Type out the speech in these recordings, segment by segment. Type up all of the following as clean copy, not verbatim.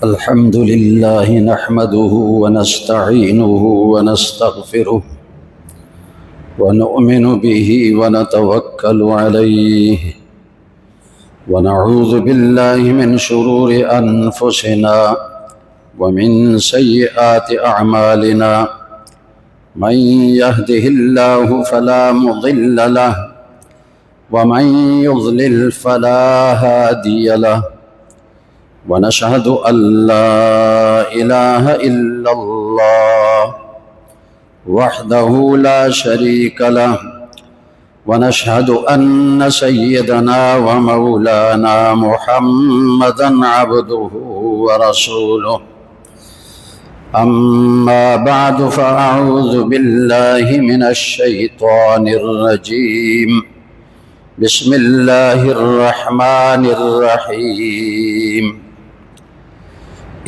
الحمد لله نحمده ونستعينه ونستغفره ونؤمن به ونتوكل عليه ونعوذ بالله من شرور أنفسنا ومن سيئات أعمالنا من يهده الله فلا مضل له ومن يضلل فلا هادي له ونشهد أن لا إله إلا الله وحده لا شريك له ونشهد أن سيدنا ومولانا محمدا عبده ورسوله أما بعد فأعوذ بالله من الشيطان الرجيم بسم الله الرحمن الرحيم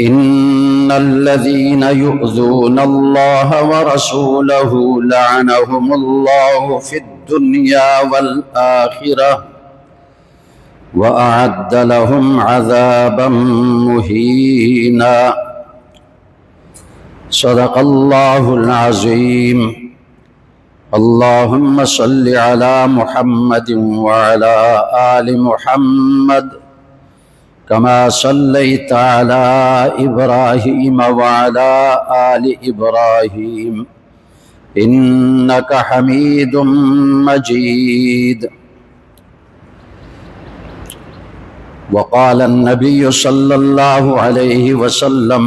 إن الذين يؤذون الله ورسوله لعنهم الله في الدنيا والآخرة وأعد لهم عذابا مهينا صدق الله العظيم اللهم صل على محمد وعلى آل محمد كما صليت على إبراهيم وعلى آل إبراهيم إنك حميد مجيد وقال النبي صلى الله عليه وسلم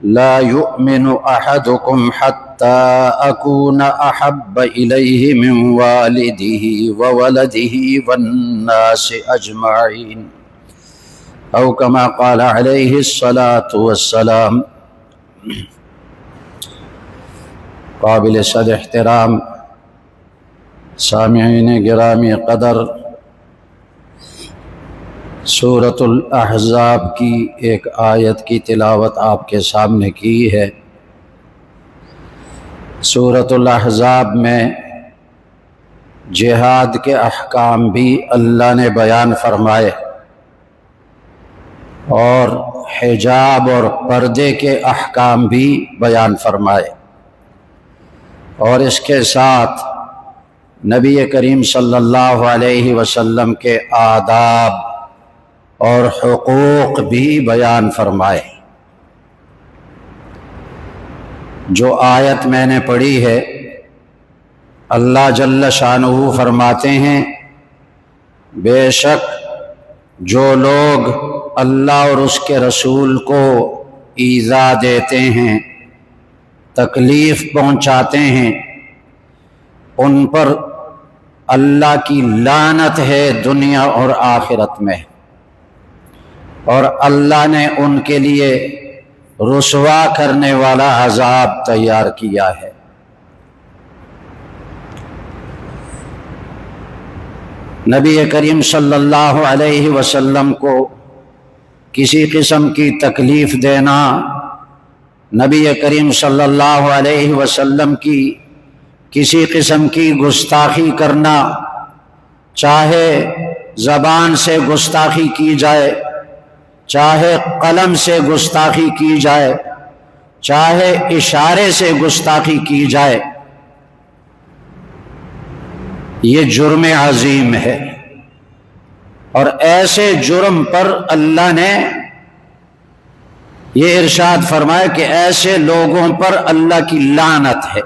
لا يؤمن أحدكم حتى أكون أحب إليه من والده وولده والناس أجمعين أو كما قال عليه الصلاة والسلام۔ قابل صد احترام سامعین گرامی قدر، سورۃ الاحزاب کی ایک آیت کی تلاوت آپ کے سامنے کی ہے۔ سورۃ الاحزاب میں جہاد کے احکام بھی اللہ نے بیان فرمائے اور حجاب اور پردے کے احکام بھی بیان فرمائے، اور اس کے ساتھ نبی کریم صلی اللہ علیہ وسلم کے آداب اور حقوق بھی بیان فرمائے۔ جو آیت میں نے پڑھی ہے، اللہ جل شانہ فرماتے ہیں بے شک جو لوگ اللہ اور اس کے رسول کو ایذا دیتے ہیں، تکلیف پہنچاتے ہیں، ان پر اللہ کی لعنت ہے دنیا اور آخرت میں، اور اللہ نے ان کے لیے رسوا کرنے والا عذاب تیار کیا ہے۔ نبی کریم صلی اللہ علیہ وسلم کو کسی قسم کی تکلیف دینا، نبی کریم صلی اللہ علیہ وسلم کی کسی قسم کی گستاخی کرنا، چاہے زبان سے گستاخی کی جائے، چاہے قلم سے گستاخی کی جائے، چاہے اشارے سے گستاخی کی جائے، یہ جرم عظیم ہے، اور ایسے جرم پر اللہ نے یہ ارشاد فرمایا کہ ایسے لوگوں پر اللہ کی لعنت ہے۔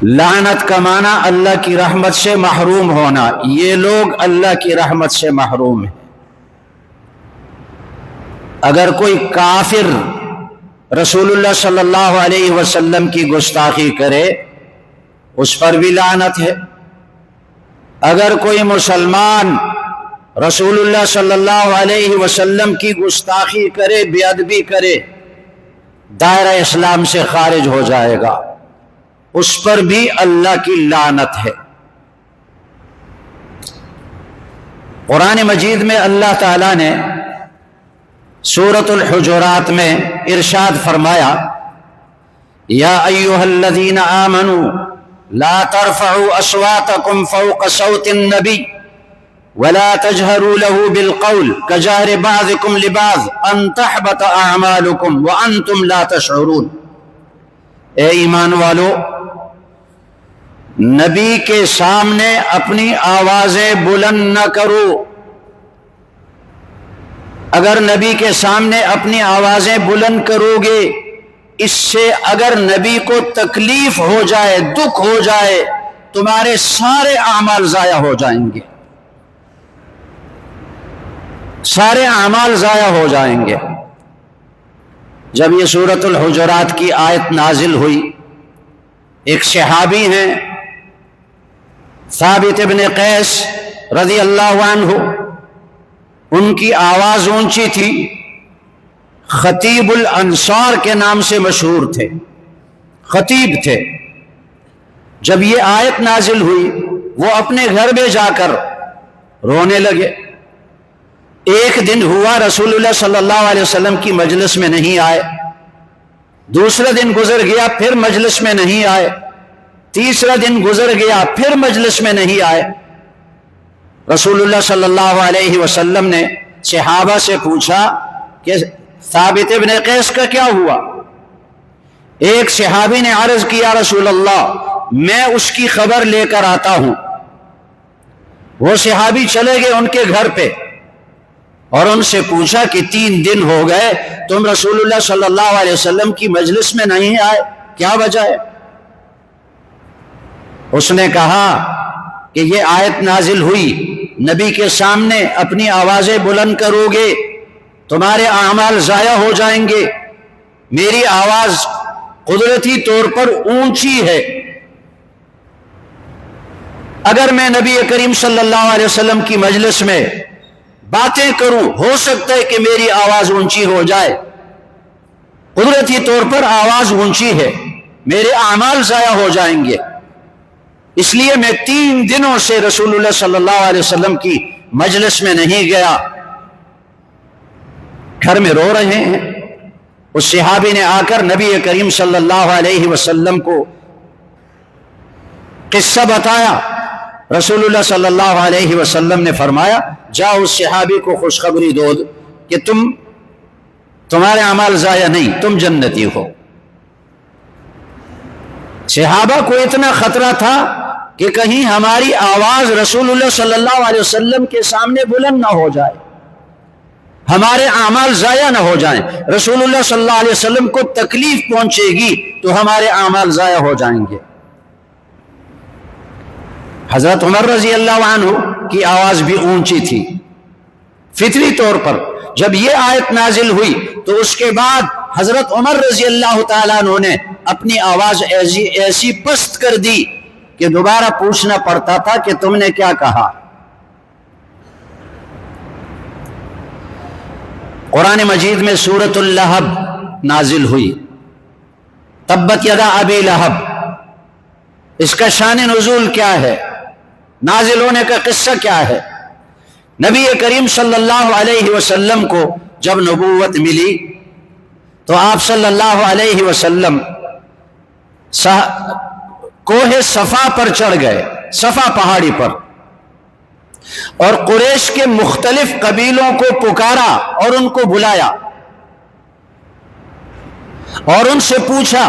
لعنت کا معنی اللہ کی رحمت سے محروم ہونا، یہ لوگ اللہ کی رحمت سے محروم ہیں۔ اگر کوئی کافر رسول اللہ صلی اللہ علیہ وسلم کی گستاخی کرے، اس پر بھی لعنت ہے۔ اگر کوئی مسلمان رسول اللہ صلی اللہ علیہ وسلم کی گستاخی کرے، بے ادبی کرے، دائرہ اسلام سے خارج ہو جائے گا، اس پر بھی اللہ کی لعنت ہے۔ قرآن مجید میں اللہ تعالیٰ نے سورۃ الحجرات میں ارشاد فرمایا یا ایھا الذین آمنوا لا ترفعوا اصواتکم فوق صوت النبی ولا تجهروا له بالقول كجهر بعضكم لبعض ان تحبط اعمالكم وانتم لا تشعرون۔ اے ایمان والو، نبی کے سامنے اپنی آوازیں بلند نہ کرو۔ اگر نبی کے سامنے اپنی آوازیں بلند کرو گے، اس سے اگر نبی کو تکلیف ہو جائے، دکھ ہو جائے، تمہارے سارے اعمال ضائع ہو جائیں گے، سارے اعمال ضائع ہو جائیں گے۔ جب یہ سورۃ الحجرات کی آیت نازل ہوئی، ایک صحابی ہیں ثابت ابن قیس رضی اللہ عنہ، ان کی آواز اونچی تھی، خطیب الانصار کے نام سے مشہور تھے، خطیب تھے۔ جب یہ آیت نازل ہوئی، وہ اپنے گھر میں جا کر رونے لگے۔ ایک دن ہوا رسول اللہ صلی اللہ علیہ وسلم کی مجلس میں نہیں آئے، دوسرا دن گزر گیا پھر مجلس میں نہیں آئے، تیسرا دن گزر گیا پھر مجلس میں نہیں آئے۔ رسول اللہ صلی اللہ علیہ وسلم نے صحابہ سے پوچھا کہ ثابت ابن قیس کا کیا ہوا؟ ایک صحابی نے عرض کیا رسول اللہ میں اس کی خبر لے کر آتا ہوں۔ وہ صحابی چلے گئے ان کے گھر پہ اور ان سے پوچھا کہ 3 دن ہو گئے تم رسول اللہ صلی اللہ علیہ وسلم کی مجلس میں نہیں آئے، کیا وجہ ہے؟ اس نے کہا کہ یہ آیت نازل ہوئی، نبی کے سامنے اپنی آوازیں بلند کرو گے تمہارے اعمال ضائع ہو جائیں گے۔ میری آواز قدرتی طور پر اونچی ہے، اگر میں نبی کریم صلی اللہ علیہ وسلم کی مجلس میں باتیں کروں، ہو سکتا ہے کہ میری آواز اونچی ہو جائے، قدرتی طور پر آواز اونچی ہے، میرے اعمال ضائع ہو جائیں گے، اس لیے میں 3 دنوں سے رسول اللہ صلی اللہ علیہ وسلم کی مجلس میں نہیں گیا۔ گھر میں رو رہے ہیں۔ اس صحابی نے آ کر نبی کریم صلی اللہ علیہ وسلم کو قصہ بتایا۔ رسول اللہ صلی اللہ علیہ وسلم نے فرمایا جاؤ اس صحابی کو خوشخبری دو کہ تمہارے اعمال ضائع نہیں، تم جنتی ہو۔ صحابہ کو اتنا خطرہ تھا کہ کہیں ہماری آواز رسول اللہ صلی اللہ علیہ وسلم کے سامنے بلند نہ ہو جائے، ہمارے اعمال ضائع نہ ہو جائیں، رسول اللہ صلی اللہ علیہ وسلم کو تکلیف پہنچے گی تو ہمارے اعمال ضائع ہو جائیں گے۔ حضرت عمر رضی اللہ عنہ کی آواز بھی اونچی تھی فطری طور پر۔ جب یہ آیت نازل ہوئی تو اس کے بعد حضرت عمر رضی اللہ تعالیٰ عنہ نے اپنی آواز ایسی پست کر دی کہ دوبارہ پوچھنا پڑتا تھا کہ تم نے کیا کہا۔ قرآن مجید میں سورۃ اللہب نازل ہوئی، تبت یدا ابی لہب، اس کا شان نزول کیا ہے، نازل ہونے کا قصہ کیا ہے؟ نبی کریم صلی اللہ علیہ وسلم کو جب نبوت ملی تو آپ صلی اللہ علیہ وسلم کوہ صفا پر چڑھ گئے، صفا پہاڑی پر، اور قریش کے مختلف قبیلوں کو پکارا اور ان کو بلایا اور ان سے پوچھا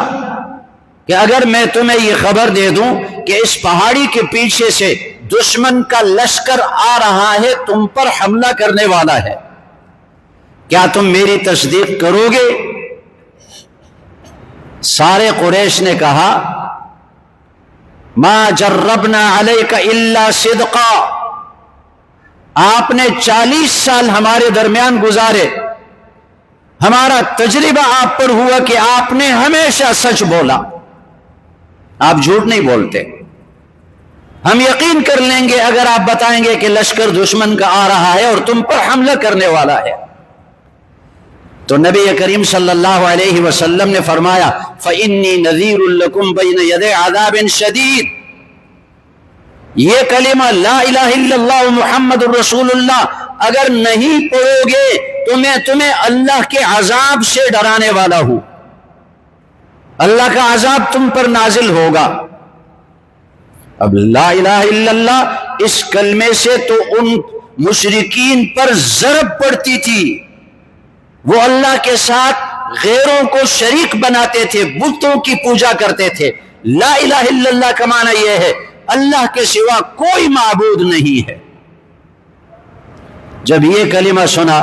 کہ اگر میں تمہیں یہ خبر دے دوں کہ اس پہاڑی کے پیچھے سے دشمن کا لشکر آ رہا ہے، تم پر حملہ کرنے والا ہے، کیا تم میری تصدیق کرو گے؟ سارے قریش نے کہا ما جربنا علیک الا صدقا، آپ نے 40 سال ہمارے درمیان گزارے، ہمارا تجربہ آپ پر ہوا کہ آپ نے ہمیشہ سچ بولا، آپ جھوٹ نہیں بولتے، ہم یقین کر لیں گے اگر آپ بتائیں گے کہ لشکر دشمن کا آ رہا ہے اور تم پر حملہ کرنے والا ہے۔ تو نبی کریم صلی اللہ علیہ وسلم نے فرمایا فَإِنِّي نَذِيرٌ لَكُمْ بَيْنَ يَدَيْ عَذَابٍ شَدِيدٍ، یہ کلمہ لا الہ الا اللہ محمد الرسول اللہ اگر نہیں پڑھو گے تو میں تمہیں اللہ کے عذاب سے ڈرانے والا ہوں، اللہ کا عذاب تم پر نازل ہوگا۔ اب لا الہ الا اللہ اس کلمے سے تو ان مشرکین پر ضرب پڑتی تھی، وہ اللہ کے ساتھ غیروں کو شریک بناتے تھے، بتوں کی پوجا کرتے تھے۔ لا الہ الا اللہ کا معنی یہ ہے اللہ کے سوا کوئی معبود نہیں ہے۔ جب یہ کلمہ سنا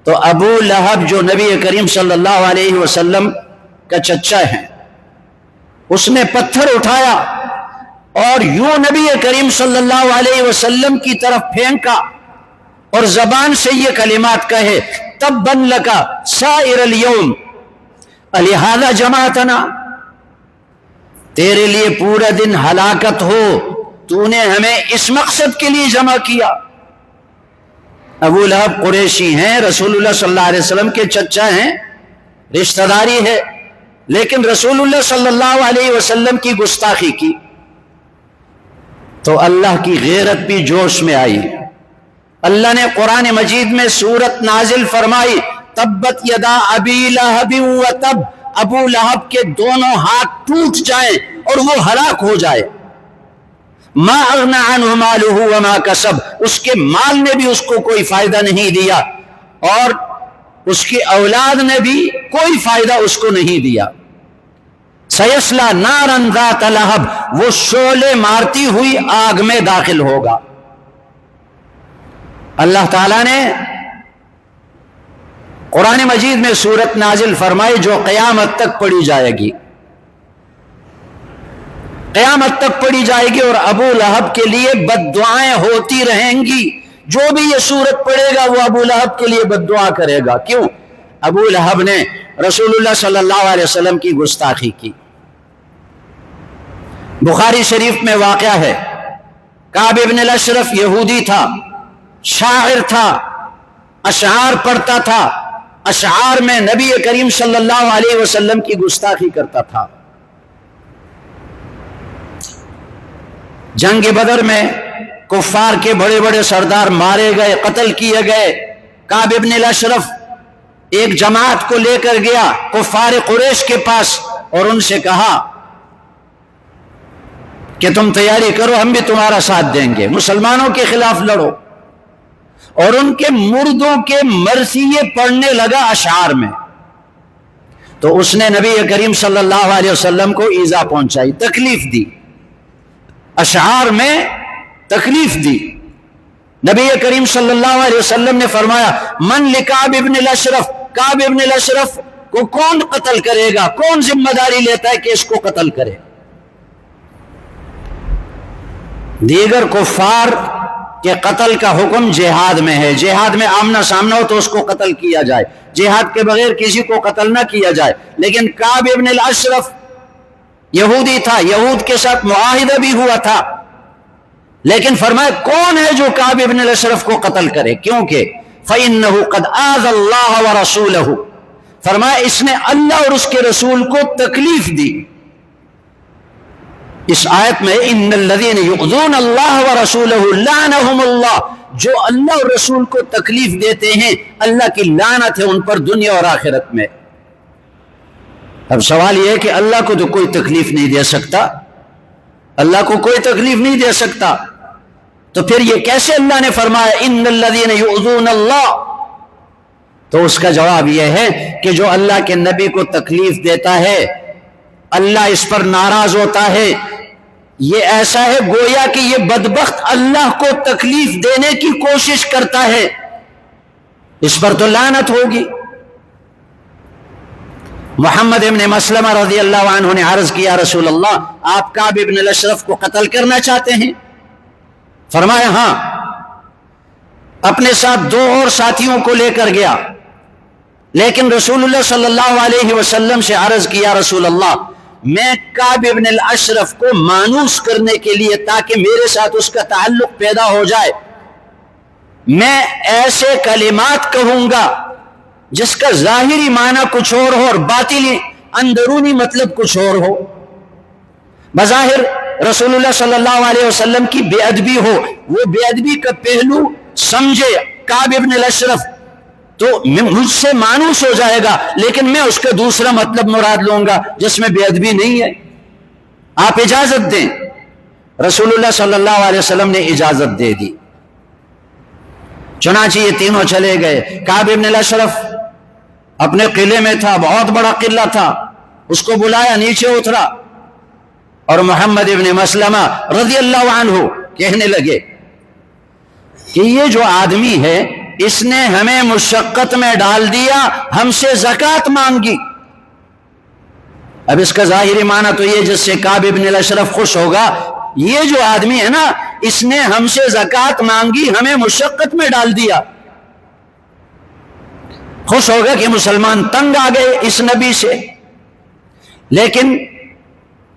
تو ابو لہب جو نبی کریم صلی اللہ علیہ وسلم کا چچا ہے، اس نے پتھر اٹھایا اور یوں نبی کریم صلی اللہ علیہ وسلم کی طرف پھینکا اور زبان سے یہ کلمات کہے، تبا لک سائر الیوم الہذا جمعتنا، تیرے لیے پورا دن ہلاکت ہو، تو نے ہمیں اس مقصد کے لیے جمع کیا۔ ابو لہب قریشی ہیں، رسول اللہ صلی اللہ علیہ وسلم کے چچا ہیں، رشتہ داری ہے، لیکن رسول اللہ صلی اللہ علیہ وسلم کی گستاخی کی تو اللہ کی غیرت بھی جوش میں آئی۔ اللہ نے قرآن مجید میں سورت نازل فرمائی، تبت یدا ابی لہب وتب، ابو لہب کے دونوں ہاتھ ٹوٹ جائیں اور وہ ہلاک ہو جائے۔ ما اغنى عنه ماله وما کسب، اس کے مال نے بھی اس کو کوئی فائدہ نہیں دیا اور اس کی اولاد نے بھی کوئی فائدہ اس کو نہیں دیا۔ سیصلی نارا ذات لہب، وہ شعلے مارتی ہوئی آگ میں داخل ہوگا۔ اللہ تعالیٰ نے قرآن مجید میں سورت نازل فرمائی جو قیامت تک پڑھی جائے گی، قیامت تک پڑھی جائے گی، اور ابو لہب کے لیے بد دعائیں ہوتی رہیں گی۔ جو بھی یہ سورت پڑھے گا وہ ابو لہب کے لیے بد دعا کرے گا۔ کیوں؟ ابو لہب نے رسول اللہ صلی اللہ علیہ وسلم کی گستاخی کی۔ بخاری شریف میں واقعہ ہے، کعب ابن الاشرف یہودی تھا، شاعر تھا، اشعار پڑھتا تھا، اشعار میں نبی کریم صلی اللہ علیہ وسلم کی گستاخی کرتا تھا۔ جنگ بدر میں کفار کے بڑے بڑے سردار مارے گئے، قتل کیے گئے۔ کعب ابن الاشرف ایک جماعت کو لے کر گیا کفار قریش کے پاس اور ان سے کہا کہ تم تیاری کرو، ہم بھی تمہارا ساتھ دیں گے، مسلمانوں کے خلاف لڑو۔ اور ان کے مردوں کے مرثیے پڑھنے لگا اشعار میں۔ تو اس نے نبی کریم صلی اللہ علیہ وسلم کو ایذا پہنچائی، تکلیف دی، اشعار میں تکلیف دی۔ نبی کریم صلی اللہ علیہ وسلم نے فرمایا، من لکعب ابن الاشرف، کعب ابن الاشرف کو کون قتل کرے گا؟ کون ذمہ داری لیتا ہے کہ اس کو قتل کرے؟ دیگر کفار کے قتل کا حکم جہاد میں ہے، جہاد میں آمنا سامنا ہو تو اس کو قتل کیا جائے، جہاد کے بغیر کسی کو قتل نہ کیا جائے۔ لیکن کعب ابن الاشرف یہودی تھا، یہود کے ساتھ معاہدہ بھی ہوا تھا، لیکن فرمایا کون ہے جو کعب ابن الاشرف کو قتل کرے؟ کیونکہ فَإِنَّهُ قَدْ آذَى اللَّهَ وَرَسُولَهُ، فرمایا اس نے اللہ اور اس کے رسول کو تکلیف دی۔ اس آیت میں ان الذین یؤذون اللہ ورسولہ لعنہم اللہ، جو اللہ اور رسول کو تکلیف دیتے ہیں اللہ کی لعنت ہے ان پر دنیا اور آخرت میں۔ اب سوال یہ ہے کہ اللہ کو تو کوئی تکلیف نہیں دے سکتا، اللہ کو کوئی تکلیف نہیں دے سکتا، تو پھر یہ کیسے اللہ نے فرمایا ان الذین یؤذون اللہ؟ تو اس کا جواب یہ ہے کہ جو اللہ کے نبی کو تکلیف دیتا ہے اللہ اس پر ناراض ہوتا ہے، یہ ایسا ہے گویا کہ یہ بدبخت اللہ کو تکلیف دینے کی کوشش کرتا ہے، اس پر تو لعنت ہوگی۔ محمد ابن مسلمہ رضی اللہ عنہ نے عرض کیا رسول اللہ آپ کعب ابن الاشرف کو قتل کرنا چاہتے ہیں؟ فرمایا ہاں۔ اپنے ساتھ دو اور ساتھیوں کو لے کر گیا، لیکن رسول اللہ صلی اللہ علیہ وسلم سے عرض کیا رسول اللہ میں کعب ابن الاشرف کو مانوس کرنے کے لیے تاکہ میرے ساتھ اس کا تعلق پیدا ہو جائے، میں ایسے کلمات کہوں گا جس کا ظاہری معنی کچھ اور ہو اور باطنی اندرونی مطلب کچھ اور ہو۔ بظاہر رسول اللہ صلی اللہ علیہ وسلم کی بے ادبی ہو، وہ بے ادبی کا پہلو سمجھے کعب ابن الاشرف تو مجھ سے مانوس ہو جائے گا، لیکن میں اس کا دوسرا مطلب مراد لوں گا جس میں بے ادبی نہیں ہے، آپ اجازت دیں۔ رسول اللہ صلی اللہ علیہ وسلم نے اجازت دے دی۔ چنانچہ یہ تینوں چلے گئے. کعب ابن الاشرف اپنے قلعے میں تھا، بہت بڑا قلعہ تھا، اس کو بلایا، نیچے اترا، اور محمد ابن مسلمہ رضی اللہ عنہ کہنے لگے کہ یہ جو آدمی ہے اس نے ہمیں مشقت میں ڈال دیا، ہم سے زکوٰۃ مانگی. اب اس کا ظاہری معنی تو یہ جس سے کعب ابن الاشرف خوش ہوگا، یہ جو آدمی ہے نا اس نے ہم سے زکوٰۃ مانگی، ہمیں مشقت میں ڈال دیا. خوش ہوگا کہ مسلمان تنگ آ گئے اس نبی سے. لیکن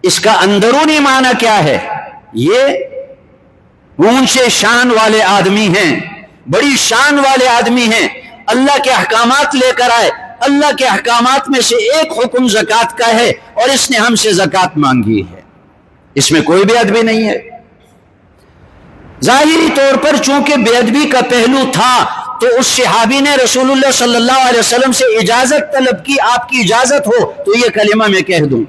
اس کا اندرونی معنی کیا ہے؟ یہ اونچے شان والے آدمی ہیں، بڑی شان والے آدمی ہیں، اللہ کے احکامات لے کر آئے، اللہ کے احکامات میں سے ایک حکم زکوٰۃ کا ہے اور اس نے ہم سے زکوٰۃ مانگی ہے. اس میں کوئی بے ادبی نہیں ہے. ظاہری طور پر چونکہ بے ادبی کا پہلو تھا تو اس صحابی نے رسول اللہ صلی اللہ علیہ وسلم سے اجازت طلب کی، آپ کی اجازت ہو تو یہ کلمہ میں کہہ دوں.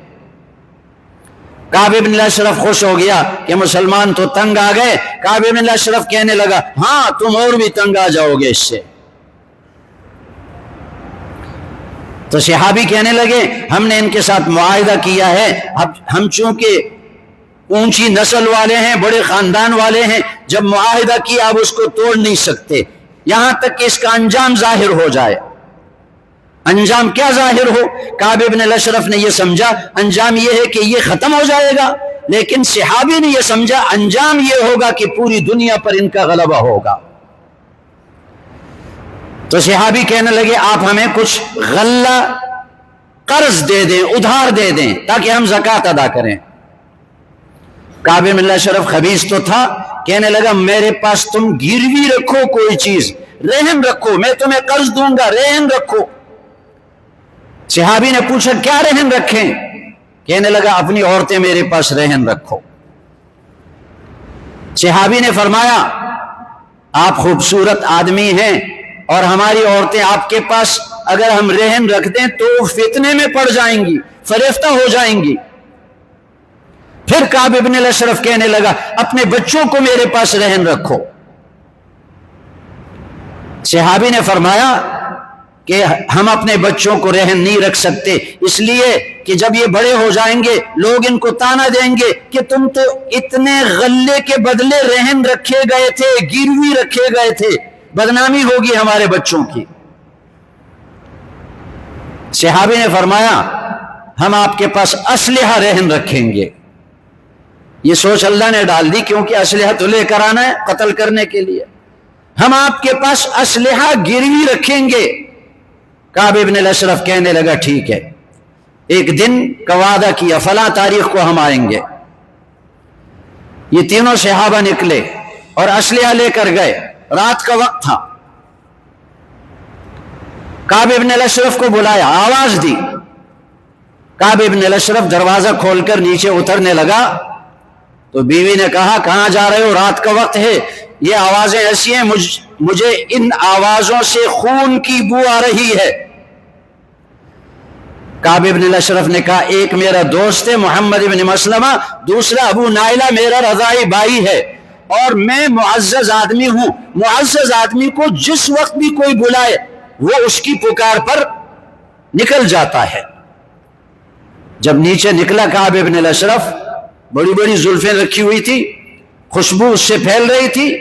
کعب ابن الاشرف خوش ہو گیا کہ مسلمان تو تنگ آ گئے. کعب ابن الاشرف کہنے لگا ہاں تم اور بھی تنگ آ جاؤ گے اس سے. تو صحابی کہنے لگے ہم نے ان کے ساتھ معاہدہ کیا ہے، اب ہم چونکہ اونچی نسل والے ہیں، بڑے خاندان والے ہیں، جب معاہدہ کیا اب اس کو توڑ نہیں سکتے یہاں تک کہ اس کا انجام ظاہر ہو جائے. انجام کیا ظاہر ہو؟ کعب ابن الاشرف نے یہ سمجھا انجام یہ ہے کہ یہ ختم ہو جائے گا، لیکن صحابی نے یہ سمجھا انجام یہ ہوگا کہ پوری دنیا پر ان کا غلبہ ہوگا. تو صحابی کہنے لگے آپ ہمیں کچھ غلہ قرض دے دیں، ادھار دے دیں تاکہ ہم زکوٰۃ ادا کریں. کعب ابن الاشرف خبیث تو تھا، کہنے لگا میرے پاس تم گروی رکھو، کوئی چیز رہن رکھو، میں تمہیں قرض دوں گا، رہن رکھو. صحابی نے پوچھا کیا رہن رکھیں؟ کہنے لگا اپنی عورتیں میرے پاس رہن رکھو. صحابی نے فرمایا آپ خوبصورت آدمی ہیں اور ہماری عورتیں آپ کے پاس اگر ہم رہن رکھ دیں تو فتنے میں پڑ جائیں گی، فریفتہ ہو جائیں گی. پھر کعب ابن الاشرف کہنے لگا اپنے بچوں کو میرے پاس رہن رکھو. صحابی نے فرمایا کہ ہم اپنے بچوں کو رہن نہیں رکھ سکتے، اس لیے کہ جب یہ بڑے ہو جائیں گے لوگ ان کو تانا دیں گے کہ تم تو اتنے غلے کے بدلے رہن رکھے گئے تھے، گروی رکھے گئے تھے، بدنامی ہوگی ہمارے بچوں کی. صحابی نے فرمایا ہم آپ کے پاس اسلحہ رہن رکھیں گے. یہ سوچ اللہ نے ڈال دی کیونکہ اسلحہ تو لے کر آنا ہے قتل کرنے کے لیے. ہم آپ کے پاس اسلحہ گروی رکھیں گے. کعب ابن الاشرف کہنے لگا ٹھیک ہے، ایک دن کا وعدہ کیا فلاں تاریخ کو ہم آئیں گے. یہ تینوں صحابہ نکلے اور اسلحہ لے کر گئے. رات کا وقت تھا. کعب ابن الاشرف کو بلایا، آواز دی. کعب ابن الاشرف دروازہ کھول کر نیچے اترنے لگا تو بیوی نے کہا کہاں جا رہے ہو؟ رات کا وقت ہے، یہ آوازیں ایسی ہیں مجھے ان آوازوں سے خون کی بو آ رہی ہے. کعب ابن الاشرف نے کہا ایک میرا دوست ہے محمد ابن مسلمہ، دوسرا ابو نائلہ میرا رضائی بھائی ہے اور میں معزز آدمی ہوں. معزز آدمی کو جس وقت بھی کوئی بلائے وہ اس کی پکار پر نکل جاتا ہے. جب نیچے نکلا کعب ابن الاشرف، بڑی بڑی زلفیں رکھی ہوئی تھی، خوشبو اس سے پھیل رہی تھی.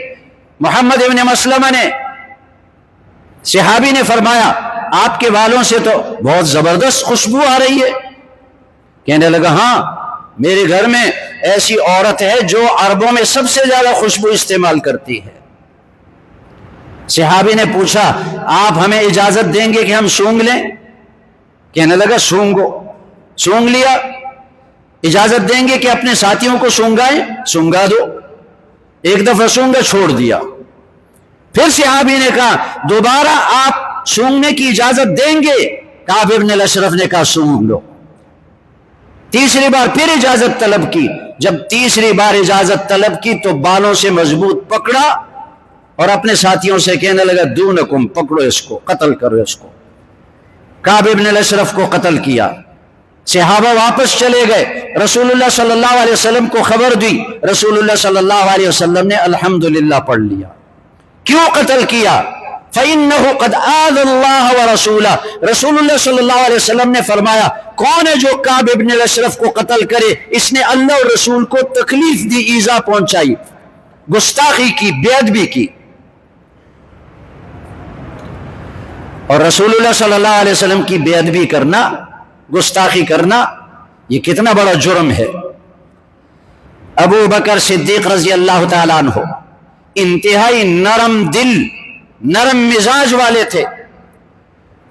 محمد ابن مسلمہ نے، صحابی نے فرمایا آپ کے بالوں سے تو بہت زبردست خوشبو آ رہی ہے. کہنے لگا ہاں میرے گھر میں ایسی عورت ہے جو عربوں میں سب سے زیادہ خوشبو استعمال کرتی ہے. صحابی نے پوچھا آپ ہمیں اجازت دیں گے کہ ہم سونگ لیں؟ کہنے لگا سونگو. سونگ لیا. اجازت دیں گے کہ اپنے ساتھیوں کو سونگائیں؟ سونگا دو. ایک دفعہ سونگا چھوڑ دیا. پھر صحابی نے کہا دوبارہ آپ سونگنے کی اجازت دیں گے؟ کعب ابن الاشرف نے کہا سونگ لو. تیسری بار پھر اجازت طلب کی. جب تیسری بار اجازت طلب کی تو بالوں سے مضبوط پکڑا اور اپنے ساتھیوں سے کہنے لگا دونکم، پکڑو اس کو، قتل کرو اس کو. کعب ابن الاشرف کو قتل کیا. صحابہ واپس چلے گئے. رسول اللہ صلی اللہ علیہ وسلم کو خبر دی. رسول اللہ صلی اللہ علیہ وسلم نے الحمدللہ پڑھ لیا. کیوں قتل کیا؟ فَإِنَّهُ قَدْ آذَى اللَّهَ وَرَسُولَهُ، رسول اللہ صلی اللہ علیہ وسلم نے فرمایا کون ہے جو کعب ابن الاشرف کو قتل کرے؟ اس نے اللہ اور رسول کو تکلیف دی، ایذا پہنچائی، گستاخی کی، بے ادبی کی۔ اور رسول اللہ صلی اللہ علیہ وسلم کی بے ادبی کرنا، گستاخی کرنا، یہ کتنا بڑا جرم ہے۔ ابو بکر صدیق رضی اللہ تعالیٰ عنہ انتہائی نرم دل، نرم مزاج والے تھے۔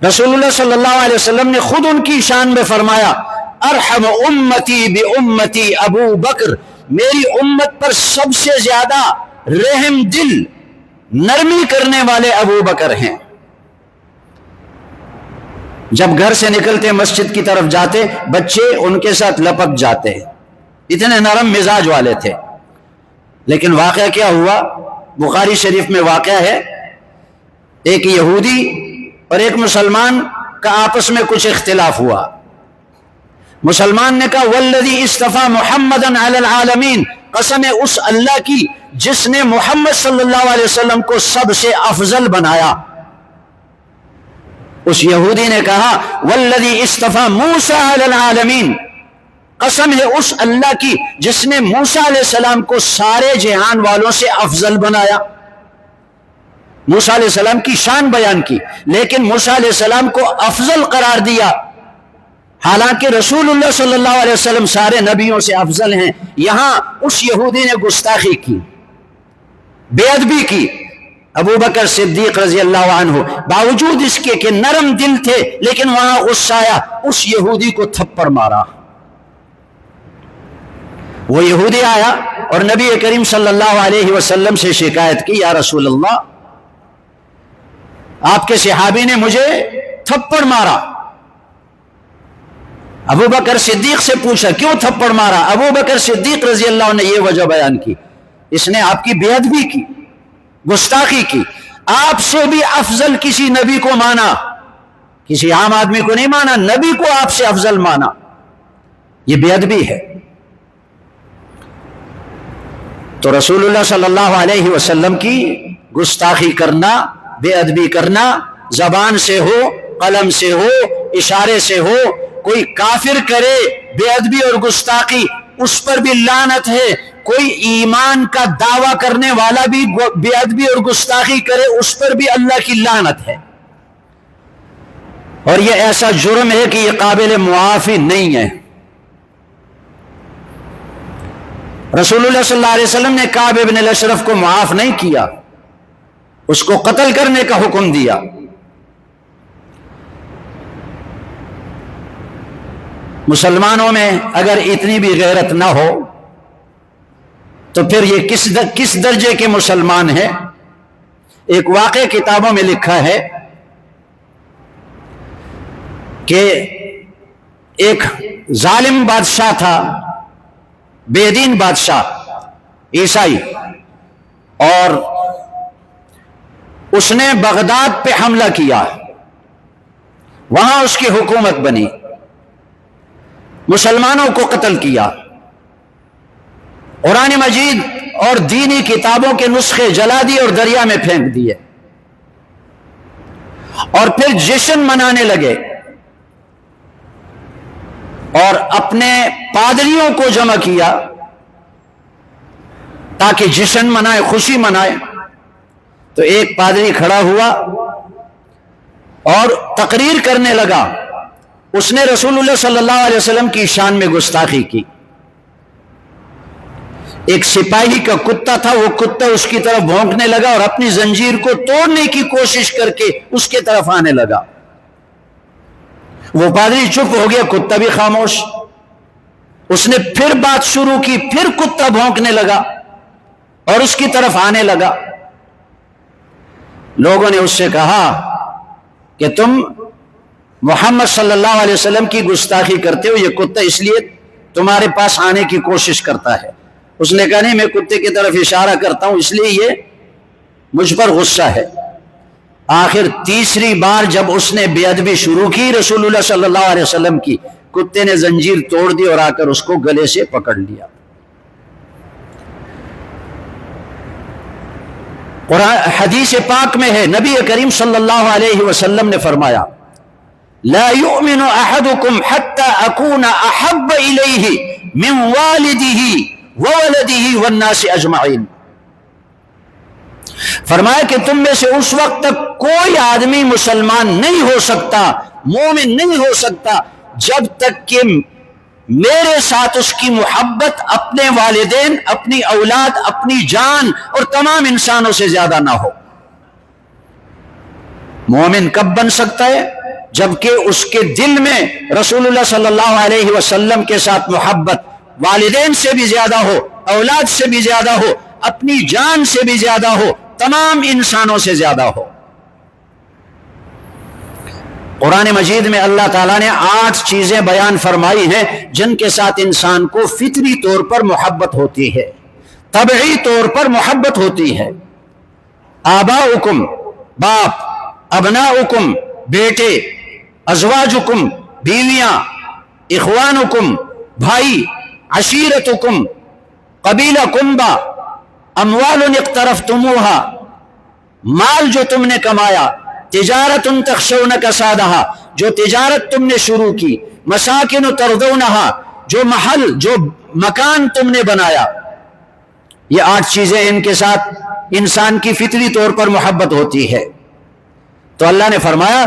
رسول اللہ صلی اللہ علیہ وسلم نے خود ان کی شان میں فرمایا ارحم امتی بامتی ابو بکر، میری امت پر سب سے زیادہ رحم دل، نرمی کرنے والے ابو بکر ہیں۔ جب گھر سے نکلتے مسجد کی طرف جاتے بچے ان کے ساتھ لپک جاتے، اتنے نرم مزاج والے تھے۔ لیکن واقعہ کیا ہوا؟ بخاری شریف میں واقعہ ہے، ایک یہودی اور ایک مسلمان کا آپس میں کچھ اختلاف ہوا۔ مسلمان نے کہا والذی اصطفیٰ محمدا علی العالمین، قسم ہے اس اللہ کی جس نے محمد صلی اللہ علیہ وسلم کو سب سے افضل بنایا۔ اس یہودی نے کہا والذی اصطفیٰ موسیٰ علی العالمین، قسم ہے اس اللہ کی جس نے موسیٰ علیہ السلام کو سارے جہان والوں سے افضل بنایا۔ موسیٰ علیہ السلام کی شان بیان کی، لیکن موسیٰ علیہ السلام کو افضل قرار دیا، حالانکہ رسول اللہ صلی اللہ علیہ وسلم سارے نبیوں سے افضل ہیں۔ یہاں اس یہودی نے گستاخی کی، بے ادبی کی۔ ابو بکر صدیق رضی اللہ عنہ باوجود اس کے کہ نرم دل تھے، لیکن وہاں غصہ آیا، اس یہودی کو تھپڑ مارا۔ وہ یہودی آیا اور نبی کریم صلی اللہ علیہ وسلم سے شکایت کی، یا رسول اللہ آپ کے صحابی نے مجھے تھپڑ مارا۔ ابو بکر صدیق سے پوچھا کیوں تھپڑ مارا؟ ابو بکر صدیق رضی اللہ عنہ نے یہ وجہ بیان کی، اس نے آپ کی بے ادبی کی، گستاخی کی، آپ سے بھی افضل کسی نبی کو مانا، کسی عام آدمی کو نہیں مانا، نبی کو آپ سے افضل مانا، یہ بے ادبی ہے۔ تو رسول اللہ صلی اللہ علیہ وسلم کی گستاخی کرنا، بے ادبی کرنا، زبان سے ہو، قلم سے ہو، اشارے سے ہو، کوئی کافر کرے بے ادبی اور گستاخی اس پر بھی لعنت ہے، کوئی ایمان کا دعویٰ کرنے والا بھی بے ادبی اور گستاخی کرے اس پر بھی اللہ کی لعنت ہے، اور یہ ایسا جرم ہے کہ یہ قابل معافی نہیں ہے۔ رسول اللہ صلی اللہ علیہ وسلم نے کعب ابن الاشرف کو معاف نہیں کیا، اس کو قتل کرنے کا حکم دیا۔ مسلمانوں میں اگر اتنی بھی غیرت نہ ہو تو پھر یہ کس درجے کے مسلمان ہیں؟ ایک واقعہ کتابوں میں لکھا ہے کہ ایک ظالم بادشاہ تھا، بے دین بادشاہ عیسائی، اور اس نے بغداد پہ حملہ کیا، وہاں اس کی حکومت بنی، مسلمانوں کو قتل کیا، قرآن مجید اور دینی کتابوں کے نسخے جلا دیے اور دریا میں پھینک دیے، اور پھر جشن منانے لگے اور اپنے پادریوں کو جمع کیا تاکہ جشن منائے، خوشی منائے۔ تو ایک پادری کھڑا ہوا اور تقریر کرنے لگا، اس نے رسول اللہ صلی اللہ علیہ وسلم کی شان میں گستاخی کی۔ ایک سپاہی کا کتا تھا، وہ کتا اس کی طرف بھونکنے لگا اور اپنی زنجیر کو توڑنے کی کوشش کر کے اس کے طرف آنے لگا۔ وہ پادری چپ ہو گیا، کتا بھی خاموش۔ اس نے پھر بات شروع کی، پھر کتا بھونکنے لگا اور اس کی طرف آنے لگا۔ لوگوں نے اس سے کہا کہ تم محمد صلی اللہ علیہ وسلم کی گستاخی کرتے ہو، یہ کتا اس لیے تمہارے پاس آنے کی کوشش کرتا ہے۔ اس نے کہا نہیں، میں کتے کی طرف اشارہ کرتا ہوں اس لیے یہ مجھ پر غصہ ہے۔ آخر تیسری بار جب اس نے بے ادبی شروع کی رسول اللہ صلی اللہ علیہ وسلم کی، کتے نے زنجیر توڑ دی اور آ کر اس کو گلے سے پکڑ لیا۔ قرآن حدیث پاک میں ہے، نبی کریم صلی اللہ علیہ وسلم نے فرمایا لا يؤمن احدكم حتى اكون احب اليه من والده وولده والناس اجمعین۔ فرمایا کہ تم میں سے اس وقت تک کوئی آدمی مسلمان نہیں ہو سکتا، مومن نہیں ہو سکتا، جب تک کہ میرے ساتھ اس کی محبت اپنے والدین، اپنی اولاد، اپنی جان اور تمام انسانوں سے زیادہ نہ ہو۔ مومن کب بن سکتا ہے؟ جبکہ اس کے دل میں رسول اللہ صلی اللہ علیہ وسلم کے ساتھ محبت والدین سے بھی زیادہ ہو، اولاد سے بھی زیادہ ہو، اپنی جان سے بھی زیادہ ہو، تمام انسانوں سے زیادہ ہو۔ قرآن مجید میں اللہ تعالیٰ نے 8 چیزیں بیان فرمائی ہیں جن کے ساتھ انسان کو فطری طور پر محبت ہوتی ہے، طبعی طور پر محبت ہوتی ہے۔ آباؤکم باپ، ابناؤکم بیٹے، ازواجکم بیویاں، اخوانکم بھائی، عشیرتکم قبیلہ کنبہ، اموال اقترفتموہا مال جو تم نے کمایا، تجارت تخشون کسادہا جو تجارت تم نے شروع کی، مساکن ترضونہا جو محل جو مکان تم نے بنایا۔ یہ 8 چیزیں ان کے ساتھ انسان کی فطری طور پر محبت ہوتی ہے۔ تو اللہ نے فرمایا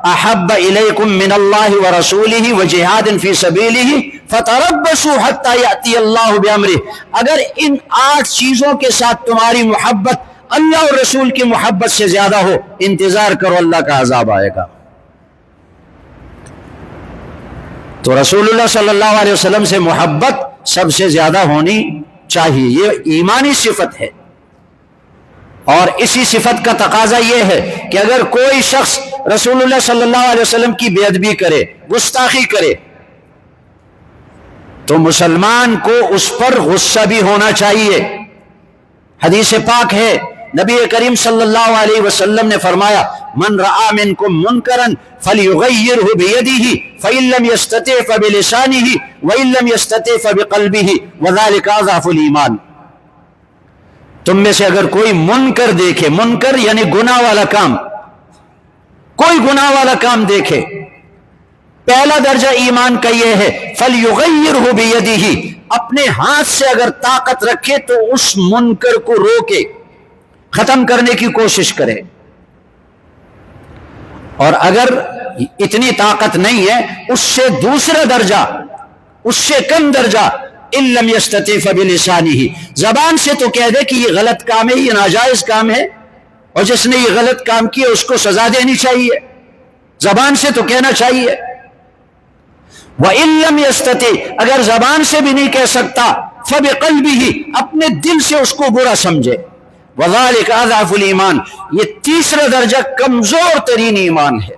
احب الیکم من اللہ ورسولہ وجہاد فی سبیلہ فتربصوا حتی یأتی اللہ بامرہ۔ اگر ان 8 چیزوں کے ساتھ تمہاری محبت اللہ اور رسول کی محبت سے زیادہ ہو، انتظار کرو، اللہ کا عذاب آئے گا۔ تو رسول اللہ صلی اللہ علیہ وسلم سے محبت سب سے زیادہ ہونی چاہیے، یہ ایمانی صفت ہے۔ اور اسی صفت کا تقاضا یہ ہے کہ اگر کوئی شخص رسول اللہ صلی اللہ علیہ وسلم کی بے ادبی کرے، گستاخی کرے، تو مسلمان کو اس پر غصہ بھی ہونا چاہیے۔ حدیث پاک ہے، نبی کریم صلی اللہ علیہ وسلم نے فرمایا من رأى منکم منکرا فلیغیرہ بیدہ فإن لم یستطع فبلسانہ وإن لم یستطع فبقلبہ وذلک اضعف الایمان۔ تم میں سے اگر کوئی منکر دیکھے، منکر یعنی گناہ والا کام، کوئی گناہ والا کام دیکھے، پہلا درجہ ایمان کا یہ ہے فَلْيُغَيِّرْهُ بِيَدِهِ، اپنے ہاتھ سے اگر طاقت رکھے تو اس منکر کو روکے، ختم کرنے کی کوشش کرے۔ اور اگر اتنی طاقت نہیں ہے، اس سے دوسرا درجہ، اس سے کم درجہ إِن لَمْ يَسْتَطِعْ فَبِلِسَانِهِ، زبان سے تو کہہ دے کہ یہ غلط کام ہے، یہ ناجائز کام ہے، اور جس نے یہ غلط کام کیا اس کو سزا دینی چاہیے، زبان سے تو کہنا چاہیے۔ وَإِن لَمْ يَسْتَطِعْ، اگر زبان سے بھی نہیں کہہ سکتا، فَبِقَلْبِهِ، اپنے دل سے اس کو برا سمجھے، وَذَلِكَ أَضْعَفُ الْإِيمَانِ، یہ تیسرا درجہ کمزور ترین ایمان ہے۔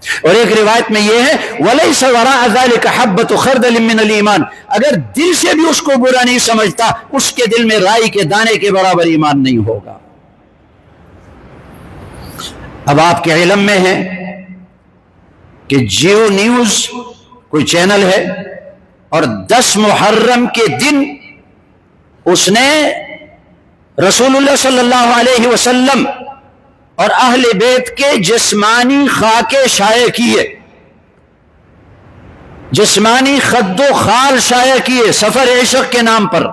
اور ایک روایت میں یہ ہے وَلَيْسَ وَرَاءَ ذَلِكَ حَبَّةُ خَرْدَلٍ مِّنَ الْإِيمَانِ، اگر دل سے بھی اس کو برا نہیں سمجھتا، اس کے دل میں رائی کے دانے کے برابر ایمان نہیں ہوگا۔ اب آپ کے علم میں ہے کہ جیو نیوز کوئی چینل ہے، اور 10 محرم کے دن اس نے رسول اللہ صلی اللہ علیہ وسلم اور اہل بیت کے جسمانی خاکے شائع کیے، جسمانی خد و خال شائع کیے، سفر عشق کے نام پر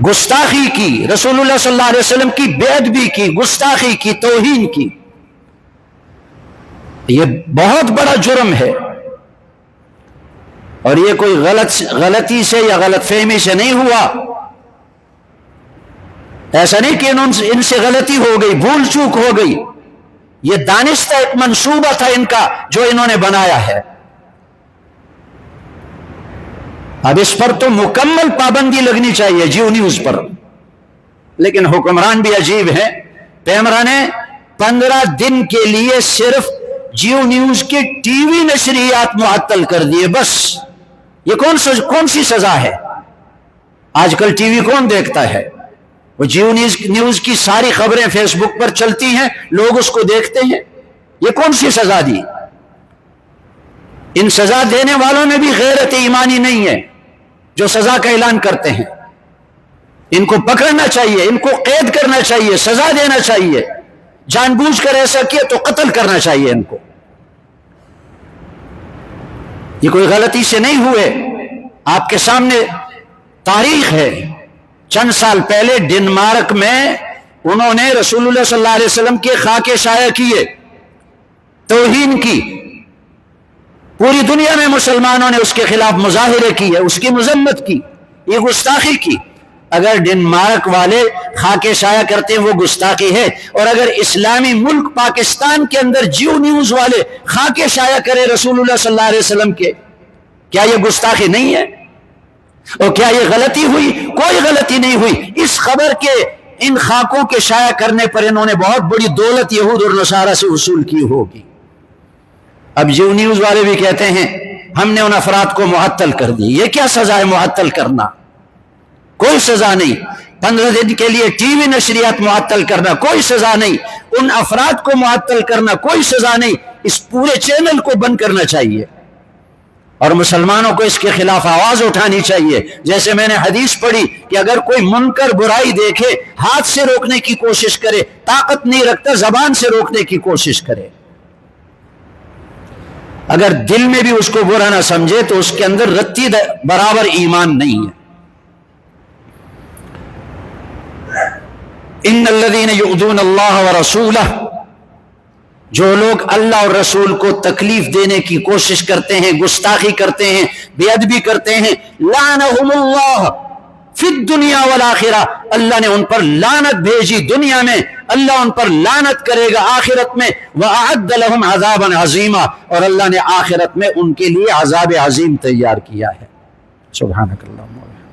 گستاخی کی، رسول اللہ صلی اللہ علیہ وسلم کی بے ادبی کی، گستاخی کی، توہین کی۔ یہ بہت بڑا جرم ہے، اور یہ کوئی غلطی سے یا غلط فہمی سے نہیں ہوا، ایسا نہیں کہ ان سے غلطی ہو گئی، بھول چوک ہو گئی، یہ دانستہ ایک منصوبہ تھا ان کا جو انہوں نے بنایا ہے۔ اب اس پر تو مکمل پابندی لگنی چاہیے، جیو نیوز پر، لیکن حکمران بھی عجیب ہے، پیمرا نے 15 دن کے لیے صرف جیو نیوز کے ٹی وی نشریات معطل کر دیے، بس۔ یہ کون سی سزا ہے؟ آج کل ٹی وی کون دیکھتا ہے؟ وہ جیو نیوز کی ساری خبریں فیس بک پر چلتی ہیں، لوگ اس کو دیکھتے ہیں، یہ کون سی سزا دی؟ ان سزا دینے والوں میں بھی غیرت ایمانی نہیں ہے جو سزا کا اعلان کرتے ہیں۔ ان کو پکڑنا چاہیے، ان کو قید کرنا چاہیے، سزا دینا چاہیے، جان بوجھ کر ایسا کیا تو قتل کرنا چاہیے ان کو۔ یہ کوئی غلطی سے نہیں ہوئے، آپ کے سامنے تاریخ ہے۔ چند سال پہلے ڈنمارک میں انہوں نے رسول اللہ صلی اللہ علیہ وسلم کے خاکے شائع کیے، توہین کی، پوری دنیا میں مسلمانوں نے اس کے خلاف مظاہرے کیے، اس کی مذمت کی، یہ گستاخی کی۔ اگر ڈنمارک والے خاکے شائع کرتے ہیں وہ گستاخی ہے، اور اگر اسلامی ملک پاکستان کے اندر جیو نیوز والے خاکے شائع کرے رسول اللہ صلی اللہ علیہ وسلم کے، کیا یہ گستاخی نہیں ہے؟ اور کیا یہ غلطی ہوئی؟ کوئی غلطی نہیں ہوئی۔ اس خبر کے، ان خاکوں کے شائع کرنے پر انہوں نے بہت بڑی دولت یہود اور نصارہ سے وصول کی ہوگی۔ اب جیو نیوز والے بھی کہتے ہیں ہم نے ان افراد کو معطل کر دی۔ یہ کیا سزا ہے معطل کرنا؟ کوئی سزا نہیں۔ 15 دن کے لیے ٹی وی نشریات معطل کرنا کوئی سزا نہیں، ان افراد کو معطل کرنا کوئی سزا نہیں، اس پورے چینل کو بند کرنا چاہیے، اور مسلمانوں کو اس کے خلاف آواز اٹھانی چاہیے۔ جیسے میں نے حدیث پڑھی کہ اگر کوئی منکر برائی دیکھے ہاتھ سے روکنے کی کوشش کرے، طاقت نہیں رکھتا زبان سے روکنے کی کوشش کرے، اگر دل میں بھی اس کو برا نہ سمجھے تو اس کے اندر رتی برابر ایمان نہیں ہے۔ ان الذین یؤذون اللہ ورسولہ، جو لوگ اللہ اور رسول کو تکلیف دینے کی کوشش کرتے ہیں، گستاخی کرتے ہیں، بے ادبی کرتے ہیں، لعنہم اللہ فی الدنیا والآخرہ، اللہ نے ان پر لعنت بھیجی دنیا میں، اللہ ان پر لعنت کرے گا آخرت میں، وَأَعَدَّ لَهُمْ عَذَابًا عَظِيمًا، اور اللہ نے آخرت میں ان کے لیے عذاب عظیم تیار کیا ہے۔ سبحانک اللہم